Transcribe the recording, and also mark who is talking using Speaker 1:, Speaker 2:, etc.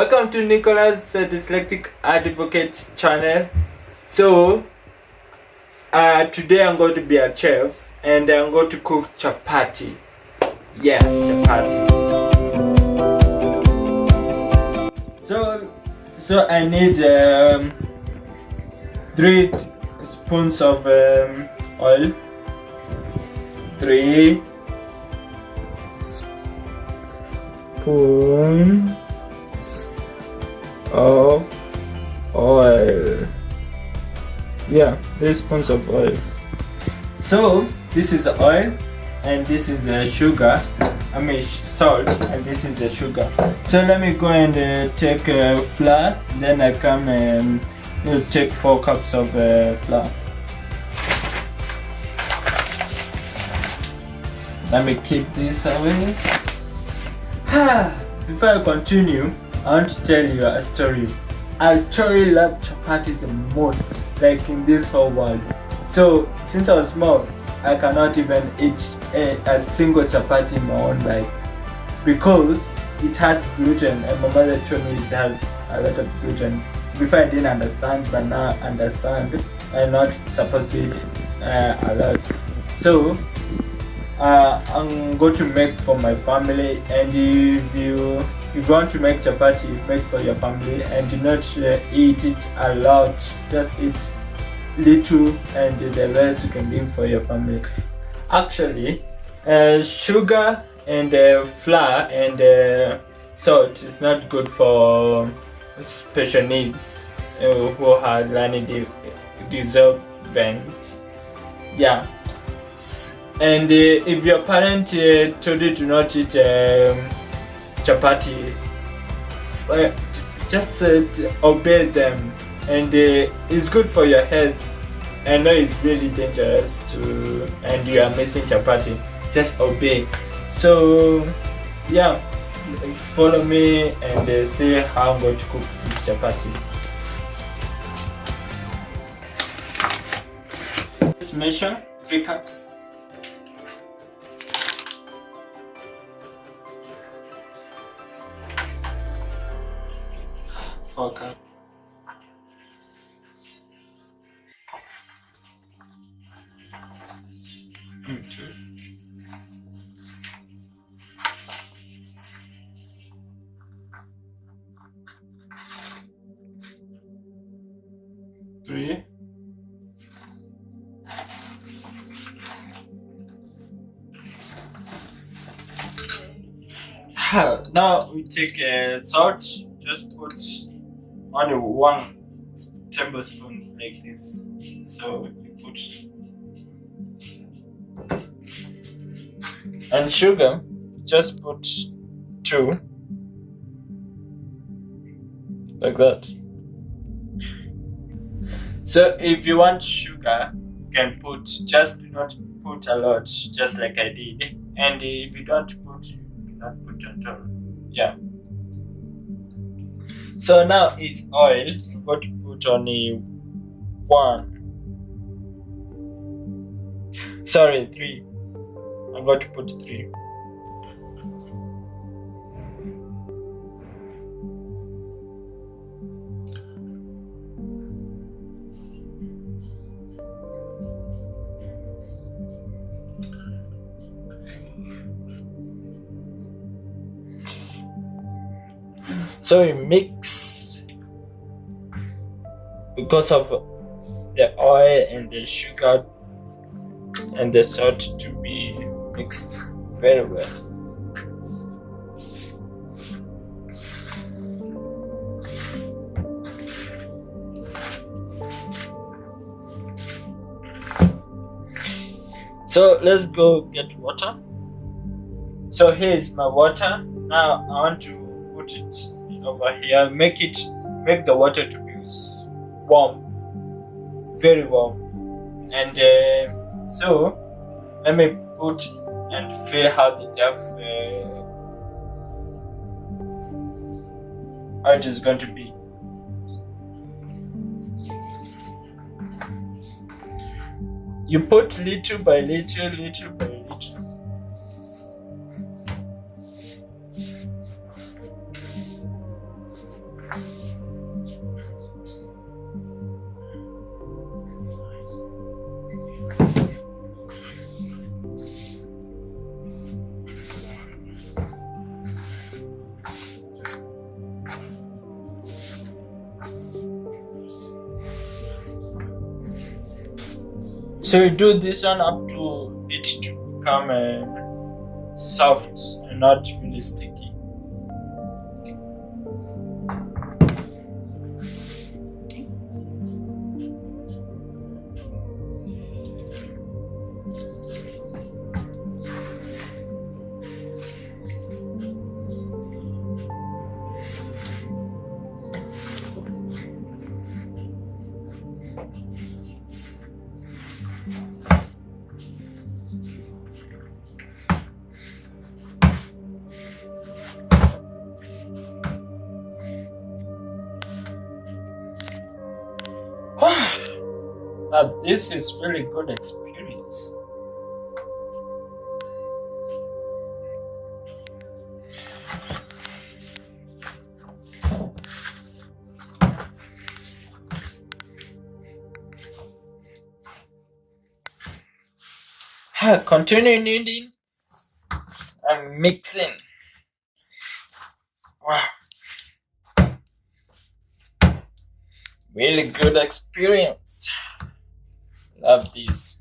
Speaker 1: Welcome to Nicholas Dyslexic Advocate channel. So today I'm going to be a chef and I'm going to cook chapati. Yeah, chapati. So I need 3 spoons of oil. 3 spoons of oil. Yeah, 3 spoons of oil. So this is oil and this is sugar. I mean salt, and this is the sugar. So let me go and take flour. Then I come and take 4 cups of flour. Let me keep this away. Before I continue, I want to tell you a story. I truly love chapati the most, like in this whole world. So since I was small, I cannot even eat a single chapati in my own life because it has gluten, and my mother told me it has a lot of gluten. Before I didn't understand, but now I understand. I'm not supposed to eat a lot. So I'm going to make for my family, and if you want to make chapati, make for your family, and do not eat it a lot. Just eat little, and the rest you can leave for your family. Actually, sugar and flour and salt is not good for special needs who have learning development. Yeah. And if your parent told you to not eat chapati, just obey them, and it's good for your health. I know it's really dangerous and you are missing chapati. Just obey. So yeah, follow me and see how I'm going to cook this chapati. Let's measure 3 cups. 4 cups. Two. 3. Now we take salt. Just put only 1 tablespoon like this. So you put, and sugar, just put 2 like that. So if you want sugar, you can put, just do not put a lot, just like I did. And if you don't put, you do not put at all. Yeah. So now it's oil. So got to put only 1. Sorry, 3. I'm going to put 3. So we mix because of the oil and the sugar and the salt to be mixed very well. So let's go get water. So here is my water. Now I want to put it over here. Make the water to be warm, very warm. And so let me put and feel how the depth how it is going to be. You put little by little, little by little. So you do this one up to it to become soft and not really sticky. Now this is really good experience. Continue kneading and mixing. Wow. Really good experience. Love this.